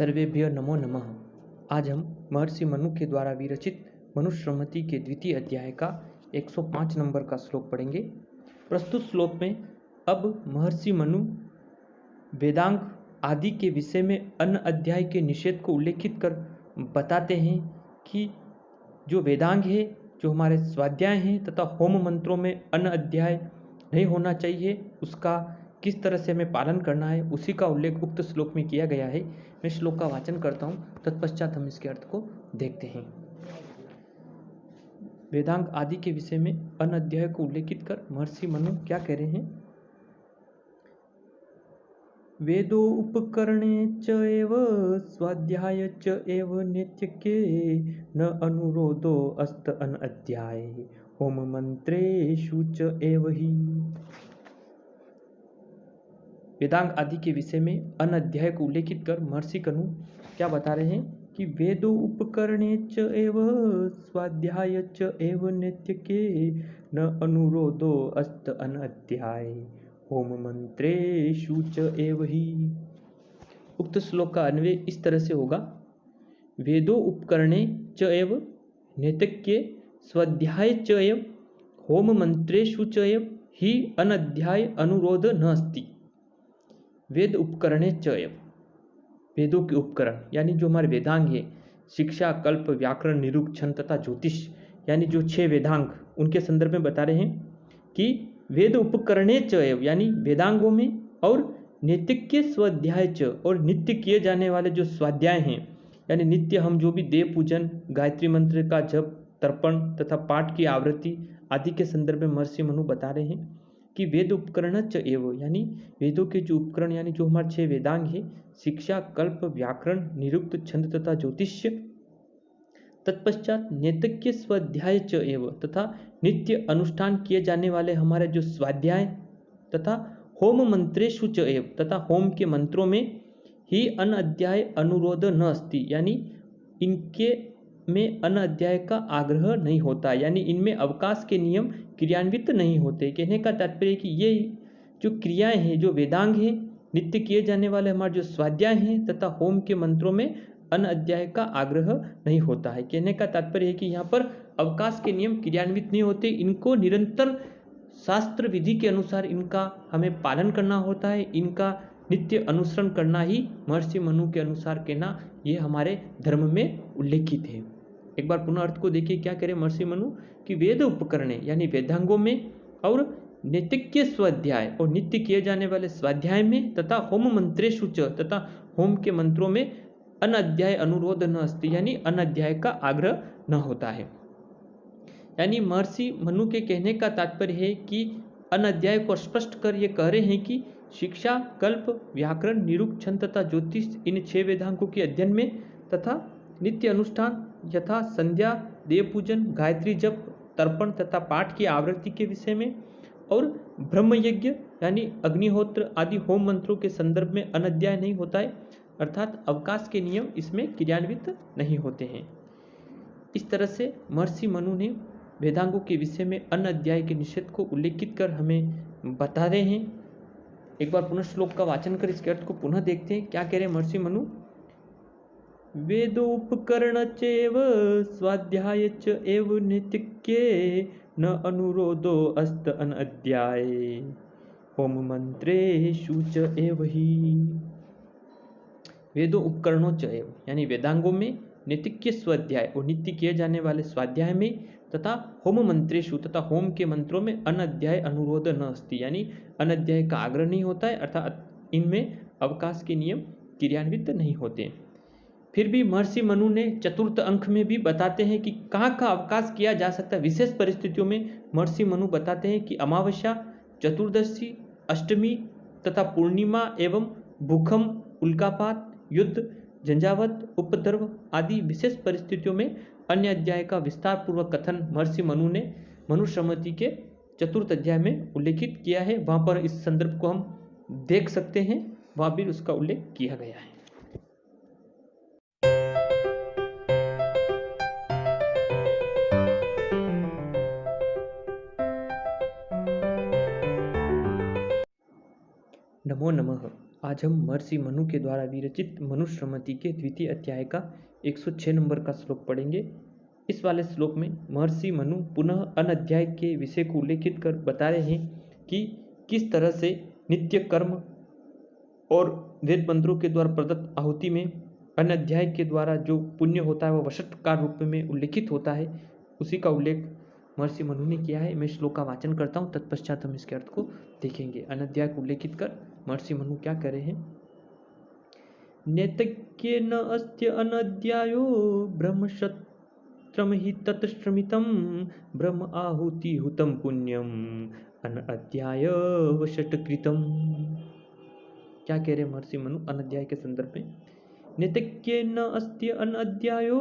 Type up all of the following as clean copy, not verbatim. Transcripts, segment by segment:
सर्वेभ्यो नमो नमः। आज हम महर्षि मनु के द्वारा विरचित मनुस्मृति के द्वितीय अध्याय का 105 नंबर का श्लोक पढ़ेंगे। प्रस्तुत श्लोक में अब महर्षि मनु वेदांग आदि के विषय में अन्य अध्याय के निषेध को उल्लेखित कर बताते हैं कि जो वेदांग है, जो हमारे स्वाध्याय हैं तथा होम मंत्रों में अन्य अध्याय नहीं होना चाहिए, उसका किस तरह से हमें पालन करना है, उसी का उल्लेख उक्त श्लोक में किया गया है। मैं श्लोक का वाचन करता हूँ, तत्पश्चात हम इसके अर्थ को देखते हैं। वेदांग आदि के विषय में अन्य अध्याय को उल्लेखित कर महर्षि मनु क्या कह रहे हैं? वेदो उपकरणे च एव स्वाध्याय च एव नित्यके न अनुरोधो अस्त अन अध्याय होम मंत्रेषु च एव ही। वेदांग आदि के विषय में अन्य अध्याय को उल्लेखित कर महर्षि मनु क्या बता रहे हैं कि वेदो उपकरणे च एव स्वाध्याय च एव नित्यके न अनुरोधो अस्त अन अध्याय होम मंत्रेषु च एव ही। उक्त श्लोक का अन्वय इस तरह से होगा, वेदो उपकरणे च एव नैतिक्ये स्वाध्याय च एव होम मंत्रेषु च एव ही अनध्याय अनुरोध न अस्ति। वेद उपकरणे च एव, वेदों के उपकरण यानी जो हमारे वेदांग है, शिक्षा, कल्प, व्याकरण, निरुक्त, छंद तथा ज्योतिष यानी जो 6 वेदांग, उनके संदर्भ में बता रहे हैं कि वेद उपकरणे च एव यानी वेदांगों में, और नैतिक्य स्वाध्याय च, और नित्य किए जाने वाले जो स्वाध्याय हैं, यानी नित्य हम जो भी देव पूजन, गायत्री मंत्र का जप, तर्पण तथा पाठ की आवृत्ति आदि के संदर्भ में महर्षि मनु बता रहे हैं कि वेद उपकरण च एव यानी वेदों के जो उपकरण यानी जो हमारे 6 वेदांग है, शिक्षा, कल्प, व्याकरण, निरुक्त, छंद तथा ज्योतिष्य, तत्पश्चात नैतिक्य स्वाध्याय च एव तथा नित्य अनुष्ठान किए जाने वाले हमारे जो स्वाध्याय, तथा होम मंत्रेषु च एव तथा होम के मंत्रों में ही अन अध्याय अनुरोध न अस्ति यानी इनके में अन अध्याय का आग्रह नहीं होता, यानी इनमें अवकाश के नियम क्रियान्वित नहीं होते। कहने का तात्पर्य कि ये जो क्रियाएं हैं, जो वेदांग हैं, नित्य किए जाने वाले हमारे जो स्वाध्याय हैं तथा होम के मंत्रों में अन अध्याय का आग्रह नहीं होता है। कहने का तात्पर्य है कि यहाँ पर अवकाश के नियम क्रियान्वित नहीं होते, इनको निरंतर शास्त्र विधि के अनुसार इनका हमें पालन करना होता है, इनका नित्य अनुसरण करना ही महर्षि मनु के अनुसार कहना ये हमारे धर्म में उल्लेखित है। एक बार पुनः अर्थ को देखिए, क्या करें महर्षि मनु कि वेद उपकरणे यानी वेदांगों में, और नैतिक्य स्वाध्याय और नित्य किए जाने वाले स्वाध्याय में, तथा होम मंत्रेषु च तथा होम के मंत्रों में अनध्याय अनुरोध न अस्ति यानी अनध्याय का आग्रह न होता है। यानी महर्षि मनु के कहने का तात्पर्य है कि अनध्याय को स्पष्ट कर ये कह रहे हैं कि शिक्षा, कल्प, व्याकरण, निरुक्त, छंद तथा ज्योतिष इन 6 वेदांगों के अध्ययन में, तथा नित्य अनुष्ठान यथा संध्या, देव पूजन, गायत्री जप, तर्पण तथा पाठ की आवृत्ति के विषय में, और ब्रह्म यज्ञ यानी अग्निहोत्र आदि होम मंत्रों के संदर्भ में अनध्याय नहीं होता है, अर्थात अवकाश के नियम इसमें क्रियान्वित नहीं होते हैं। इस तरह से महर्षि मनु ने वेदांगों के विषय में अन्य अध्याय के निषेध को उल्लेखित कर हमें बता रहे हैं। एक बार पुनः श्लोक का वाचन कर इसके अर्थ को पुनः देखते हैं। क्या कह रहे हैं महर्षि मनु? वेदोपकरण चैव स्वाध्याय च एव नित्यके न अनुरोधो अस्त अन अध्याय होम मंत्रेषु च एव ही। वेदो उपकरणों च एव यानी वेदांगों में, नैतिक्य स्वाध्याय और नित्य किए जाने वाले स्वाध्याय में, तथा होम मंत्रेषु तथा होम के मंत्रों में अनध्याय अनुरोध न अस्ति यानी अनध्याय का आग्रह नहीं होता है, अर्थात इनमें अवकाश के नियम क्रियान्वित नहीं होते। फिर भी महर्षि मनु ने चतुर्थ अंक में भी बताते हैं कि कहाँ का अवकाश किया जा सकता है। विशेष परिस्थितियों में महर्षि मनु बताते हैं कि अमावस्या, चतुर्दशी, अष्टमी तथा पूर्णिमा एवं भूकंप, उल्कापात, युद्ध, झंझावत, उपद्रव आदि विशेष परिस्थितियों में अन्य अध्याय का विस्तार पूर्वक कथन महर्षि मनु ने मनुस्मृति के चतुर्थ अध्याय में उल्लेखित किया है। वहाँ पर इस संदर्भ को हम देख सकते हैं, वहाँ भी उसका उल्लेख किया गया है। नमो नमः। आज हम महर्षि मनु के द्वारा विरचित मनुस्मृति के द्वितीय अध्याय का 106 नंबर का श्लोक पढ़ेंगे। इस वाले श्लोक में महर्षि मनु पुनः अनध्याय के विषय को उल्लेखित कर बता रहे हैं कि किस तरह से नित्य कर्म और वेद मंत्रों के द्वारा प्रदत्त आहुति में अनध्याय के द्वारा जो पुण्य होता है वह वशटकार रूप में उल्लेखित होता है। उसी का उल्लेख महर्षि मनु ने किया है। मैं श्लोक का वाचन करता हूँ, तत्पश्चात हम इसके अर्थ को देखेंगे। अनध्याय को उल्लेखित कर महर्षि मनु क्या कह रहे हैं? नैतज्ञे न अस्त्य अनध्यायो ब्रह्मक्षत्रम हि तत्श्रमितं ब्रह्म आहुति हुतं पुण्यम अनध्याय वशटकृतम। क्या कह रहे महर्षि मनु अनध्याय के संदर्भ में? नैतज्ञे न अस्त्य अनध्यायो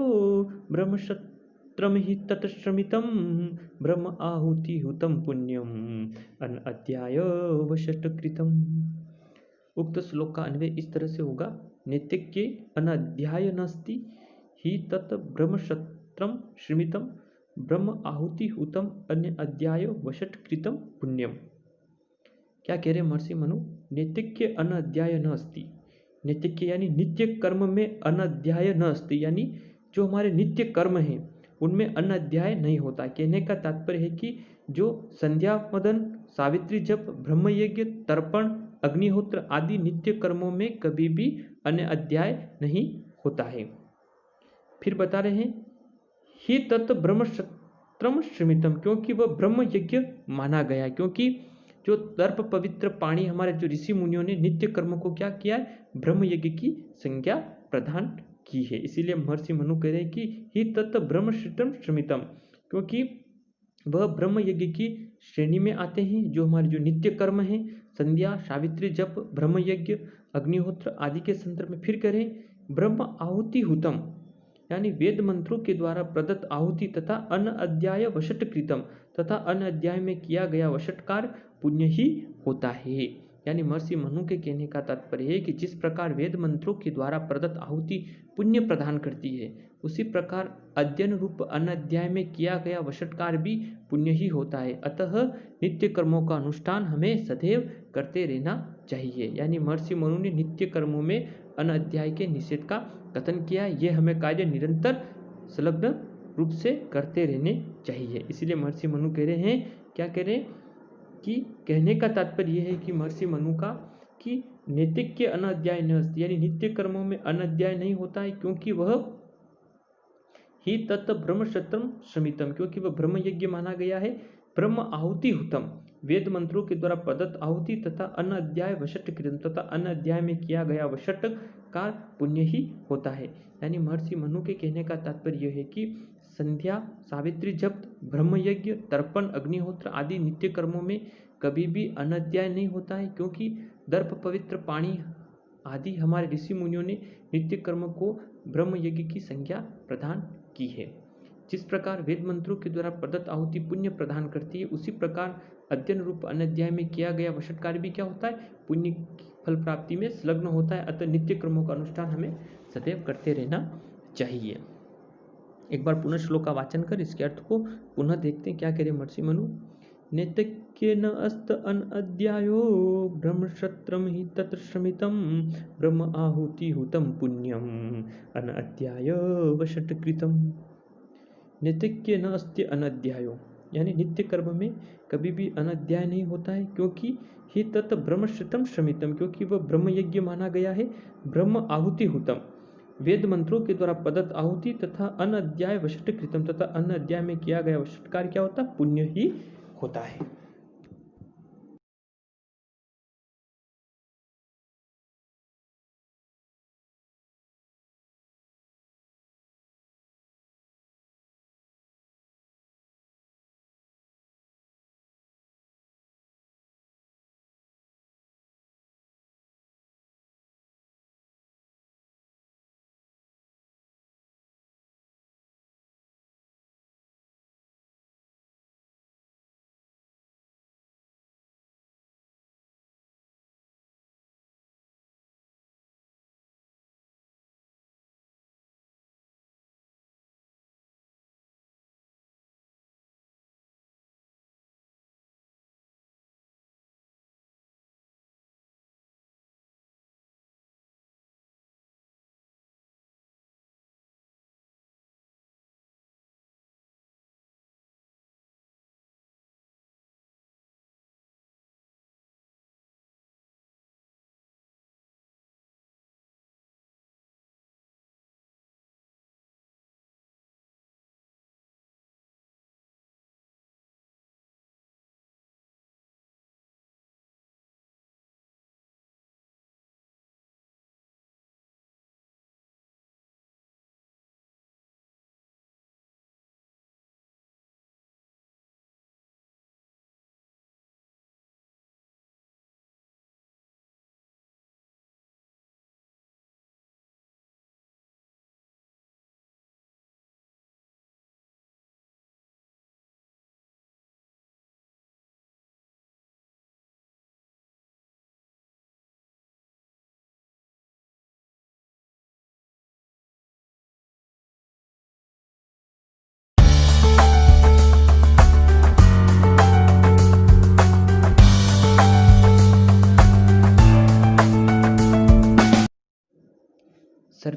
ब्रह्मक्षत्रम हि तत्श्रमितं ब्रह्म आहुति हुतं पुण्यम अनध्याय वशटकृतम। उक्त श्लोक का अन्वय इस तरह से होगा, नैतिक्ये अनध्याय नास्ति हि तत् ब्रह्मक्षत्रम श्रमितम ब्रह्म आहुति हुतम अन्य अध्याय वशटकृतम पुण्यम। क्या कह रहे महर्षि मनु? नैतिक्य अनध्याय न अस्ति। नैतिक्य यानी नित्य कर्म में अनध्याय न अस्ति, यानी जो हमारे नित्य कर्म हैं उनमें अनध्याय नहीं होता। कहने का तात्पर्य है कि जो संध्या मदन, सावित्री जप, ब्रह्मयज्ञ, तर्पण, अग्निहोत्र आदि नित्य कर्मों में कभी भी अन्य अध्याय नहीं होता है। फिर बता रहे हैं ही तत् ब्रह्मक्षत्रम श्रमितम, क्योंकि वह ब्रह्म यज्ञ माना गया। क्योंकि जो दर्प पवित्र पाणी हमारे जो ऋषि मुनियों ने नित्य कर्मों को क्या किया है? ब्रह्म यज्ञ की संज्ञा प्रदान की है। इसीलिए महर्षि मनु कह रहे हैं कि ही तत् ब्रह्मक्षत्रम श्रमितम, क्योंकि वह ब्रह्म यज्ञ की श्रेणी में आते हैं। जो हमारे जो नित्य कर्म हैं, संध्या, सावित्री जप, ब्रह्म यज्ञ, अग्निहोत्र आदि के संदर्भ में फिर करें ब्रह्म आहुति हुतम, यानी वेद मंत्रों के द्वारा प्रदत्त आहुति तथा अन्न अध्याय वशटकृतम, तथा अन्न अध्याय में किया गया वशटकार पुण्य ही होता है। यानी महर्षि मनु के कहने का तात्पर्य है कि जिस प्रकार वेद मंत्रों के द्वारा प्रदत्त आहुति पुण्य प्रदान करती है, उसी प्रकार अध्ययन रूप अन्न अध्याय में किया गया वशटकार भी पुण्य ही होता है। अतः नित्य कर्मों का अनुष्ठान हमें सदैव करते रहना चाहिए। यानी महर्षि मनु ने नित्य कर्मों में अन्न अध्याय के निषेध का कथन किया। ये हमें कार्य निरंतर संलग्न रूप से करते रहने चाहिए। इसलिए महर्षि मनु कह रहे हैं, क्या कह रहे हैं कि कहने का तात्पर्य यह है कि महर्षि मनु का कि नैतिक्य अनध्याय न अस्ति, यानी नित्य कर्मों में अनध्याय नहीं होता है, क्योंकि वह ही तत् ब्रह्मक्षत्रम श्रमितम, क्योंकि वह ब्रह्म यज्ञ माना गया है। ब्रह्म आहुति हुतम, वेद मंत्रों के द्वारा प्रदत्त आहुति तथा अन्न अध्याय वशटकृतम, तथा अन्न अध्याय में किया गया वशट का पुण्य ही होता है। यानी महर्षि मनु के कहने का तात्पर्य यह है कि संध्या, सावित्री जप, ब्रह्मयज्ञ, तर्पण, अग्निहोत्र आदि नित्य कर्मों में कभी भी अनध्याय नहीं होता है, क्योंकि दर्प पवित्र पाणी आदि हमारे ऋषि मुनियों ने नित्य कर्म को ब्रह्म यज्ञ की संज्ञा प्रदान की है। जिस प्रकार वेद मंत्रों के द्वारा प्रदत्त आहुति पुण्य प्रदान करती है, उसी प्रकार अध्ययन रूप अनध्याय में किया गया वशटकार भी क्या होता है? पुण्य की फल प्राप्ति में संलग्न होता है। अतः नित्य कर्मों का अनुष्ठान हमें सदैव करते रहना चाहिए। एक बार पुनः श्लोक का वाचन कर इसके अर्थ को पुनः देखते हैं। क्या कह रहे महर्षि मनु? नैतज्ञेन अस्त अनध्यायो ब्रह्मक्षत्रम हि तत्र श्रमितं ब्रह्म आहुति हुतं पुण्यम अनध्याय वशटकृतम। नैतज्ञ न अस्त्य अनध्यायो, यानी नित्य कर्म में कभी भी अनध्याय नहीं होता है, क्योंकि ही तत् ब्रह्मक्षत्रम श्रमितम, क्योंकि वह ब्रह्म यज्ञ माना गया है। ब्रह्म आहुति हुतम, वेद मंत्रों के द्वारा प्रदत्त आहुति तथा अन्न अध्याय वशटकृतम, तथा अन्न अध्याय में किया गया वशटकार क्या होता है? पुण्य ही होता है।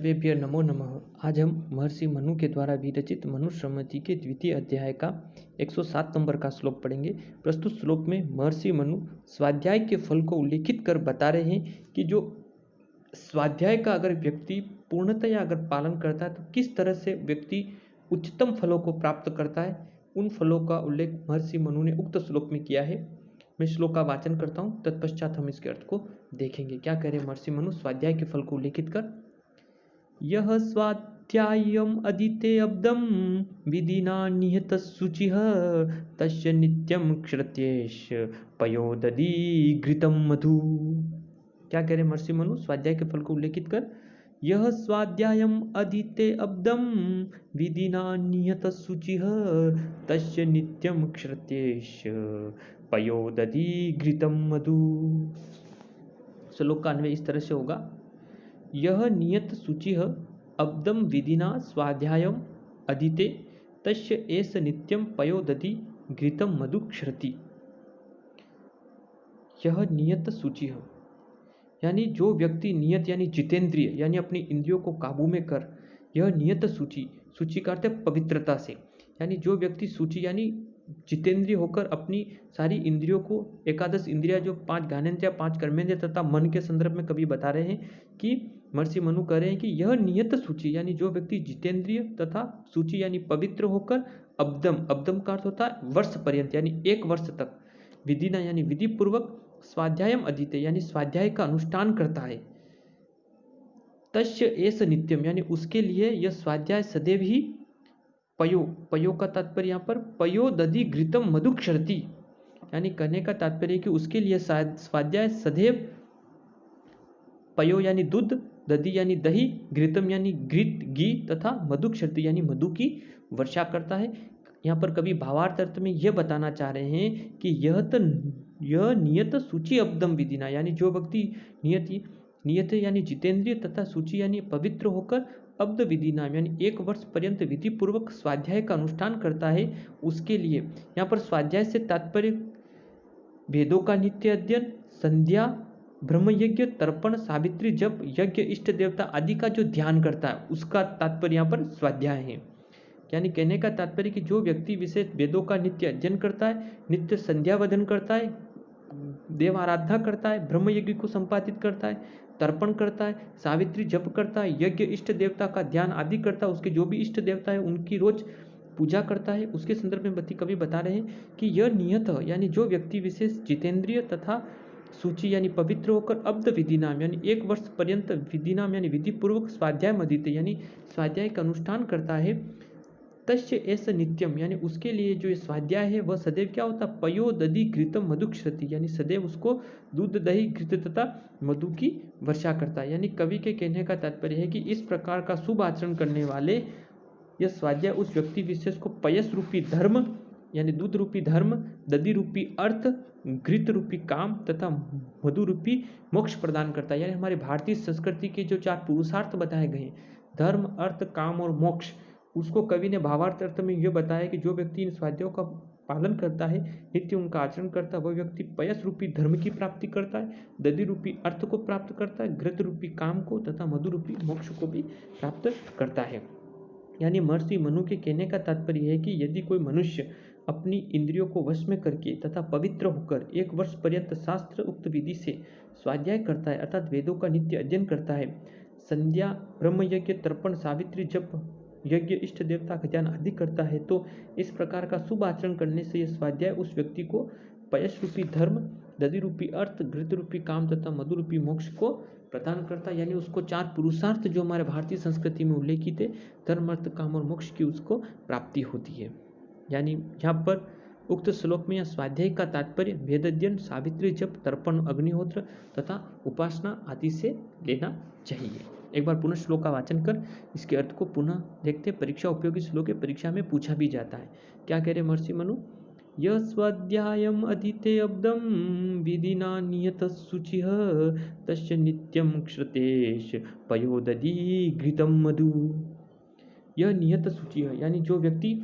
सर्वेभ्य नमो नमः। आज हम महर्षि मनु के द्वारा विरचित मनुस्मृति के द्वितीय अध्याय का 107 नंबर का श्लोक पढ़ेंगे। प्रस्तुत श्लोक में महर्षि मनु स्वाध्याय के फल को उल्लेखित कर बता रहे हैं कि जो स्वाध्याय का अगर व्यक्ति पूर्णतया अगर पालन करता है तो किस तरह से व्यक्ति उच्चतम फलों को प्राप्त करता है। उन फलों का उल्लेख महर्षि मनु ने उक्त श्लोक में किया है। मैं श्लोक का वाचन करता हूँ, तत्पश्चात हम इसके अर्थ को देखेंगे। क्या कह रहे महर्षि मनु स्वाध्याय के फल को उल्लेखित कर, यह स्वाध्यायम अदिते अब्दम विधिना निहत शुचिः तस्य नित्यम क्षरत्येष पयोदधि घृतम मधु। क्या कह रहे महर्षि मनु स्वाध्याय के फल को उल्लेखित कर, यह स्वाध्यायम अधीते अब्दम विधिना निहत शुचिः तस्य नित्यम क्षरत्येष पयोदधि घृतम मधु। श्लोक का अन्वय इस तरह से होगा, यह नियत शुचिः अब्दम विधिना स्वाध्यायम अधीते तस्य एष नित्यम पयोदधि घृतम मधु क्षरति। यह नियत शुचिः यानी जो व्यक्ति नियत यानी जितेंद्रिय यानी अपनी इंद्रियों को काबू में कर, यह नियत सूची का अर्थ है पवित्रता से, यानी जो व्यक्ति सूची यानी जितेंद्रिय होकर अपनी सारी इंद्रियों को, एकादश इंद्रिया जो 5 ज्ञानेंद्रिय 5 कर्मेंद्रिय तथा मन के संदर्भ में कभी बता रहे हैं कि महर्षि मनु कह रहे हैं कि यह नियत सूची यानी जो व्यक्ति जितेंद्रिय तथा सूची यानी पवित्र होकर अब्दम का अर्थ होता है वर्ष पर्यंत यानी 1 वर्ष तक, विधिना यानी विधि पूर्वक, स्वाध्यायम अधीते यानी स्वाध्याय का अनुष्ठान करता है, तस्य एष नित्यम यानी उसके लिए यह स्वाध्याय सदैव ही पयो का तात्पर्य यहाँ पर पयोदधि घृतम मधु क्षरति, यानी कहने का तात्पर्य कि उसके लिए स्वाध्याय सदैव पयो यानी दूध, दधि यानी दही, घृतम यानी घृत घी तथा मधु क्षरति यानी मधु की वर्षा करता है। यहाँ पर कभी भावार्थ अर्थ में यह बताना चाह रहे हैं कि यह नियत सूची अब्दम विधिना यानी जो व्यक्ति नियत यानी जितेंद्रिय तथा सूची यानी पवित्र होकर अब्द विधि नाम यानी 1 वर्ष पर्यंत विधि पूर्वक स्वाध्याय का अनुष्ठान करता है, उसके लिए यहाँ पर स्वाध्याय से तात्पर्य वेदों का नित्य अध्ययन, संध्या, ब्रह्मयज्ञ, तर्पण, सावित्री, जप, यज्ञ, इष्ट देवता आदि का जो ध्यान करता है उसका तात्पर्य यहाँ पर स्वाध्याय है। यानी कहने का तात्पर्य कि जो व्यक्ति विशेष वेदों का नित्य अध्ययन करता है, नित्य संध्या वदन करता है, देव आराधना करता है, ब्रह्म यज्ञ को संपादित करता है, तर्पण करता है, सावित्री जप करता है, यज्ञ इष्ट देवता का ध्यान आदि करता है, उसके जो भी इष्ट देवता है उनकी रोज पूजा करता है, उसके संदर्भ में कवि बता रहे हैं कि यह नियत यानी जो व्यक्ति विशेष जितेंद्रिय तथा सूची यानी पवित्र होकर अब्द विधि नाम यानी 1 वर्ष पर्यंत विधि नाम यानी विधि पूर्वक स्वाध्याय मधीते यानी स्वाध्याय का अनुष्ठान करता है, तस्य एष नित्यम यानी उसके लिए जो स्वाध्याय है वह सदैव क्या होता, पयो दधि घृतम मधु क्षरति यानी सदैव उसको दूध दही घृत तथा मधु की वर्षा करता है। यानी कवि के कहने का तात्पर्य है कि इस प्रकार का शुभ आचरण करने वाले यह स्वाध्याय उस व्यक्ति विशेष को पयस रूपी धर्म यानी दूध रूपी धर्म, दधि रूपी अर्थ, घृत रूपी काम तथा मधु रूपी मोक्ष प्रदान करता है। यानी हमारे भारतीय संस्कृति के जो 4 पुरुषार्थ बताए गए धर्म, अर्थ, काम और मोक्ष, उसको कवि ने भावार्थ अर्थ में यह बताया कि जो व्यक्ति इन स्वाध्यायों का पालन करता है, नित्य उनका आचरण करता है, वह व्यक्ति पयस रूपी धर्म की प्राप्ति करता है, दधि रूपी अर्थ को प्राप्त करता है, घृत रूपी काम को तथा मधु रूपी मोक्ष को भी प्राप्त करता है। यानी महर्षि मनु के कहने का तात्पर्य है कि यदि कोई मनुष्य अपनी इंद्रियों को वश में करके तथा पवित्र होकर 1 वर्ष पर्यंत शास्त्र उक्त विधि से स्वाध्याय करता है अर्थात वेदों का नित्य अध्ययन करता है, संध्या, ब्रह्म यज्ञ, तर्पण, सावित्री, जप, यज्ञ, इष्ट देवता का ध्यान आदि करता है, तो इस प्रकार का शुभ आचरण करने से यह स्वाध्याय उस व्यक्ति को पयस रूपी धर्म, दधि रूपी अर्थ, घृत रूपी काम तथा मधु रूपी मोक्ष को प्रदान करता है। यानी उसको 4 पुरुषार्थ जो हमारे भारतीय संस्कृति में उल्लेखित है, धर्म, अर्थ, काम और मोक्ष की उसको प्राप्ति होती है। यानी यहाँ पर उक्त श्लोक में यह स्वाध्याय का तात्पर्य वेद अध्ययन, सावित्री जप, तर्पण, अग्निहोत्र तथा उपासना आदि से लेना चाहिए। एक बार पुनः श्लोक का वाचन कर इसके अर्थ को पुनः देखते। परीक्षा उपयोगी श्लोक है, परीक्षा में पूछा भी जाता है। क्या कह रहे महर्षि मनु, यह स्वाध्यायम अधीते अब्दम विधिना नियत शुचिः तस्य नित्यम क्षरतेष पयोदधि घृतम मधु। यह नियत सूची है यानी जो व्यक्ति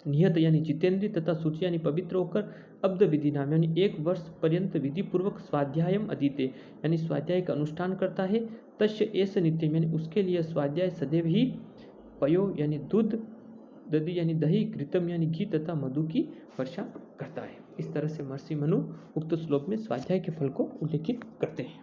नियत यानी जितेंद्रिय तथा सूची यानी पवित्र होकर अब्द विधि नाम, यानी 1 वर्ष पर्यंत विधि पूर्वक स्वाध्यायम अधीते, यानी स्वाध्याय का अनुष्ठान करता है। तस्य एष नित्यम, यानी उसके लिए स्वाध्याय सदैव ही पयो यानी दूध, दधि यानी दही, घृतम यानी घी तथा मधु की वर्षा करता है। इस तरह से महर्षि मनु उक्त श्लोक में स्वाध्याय के फल को उल्लेखित करते हैं।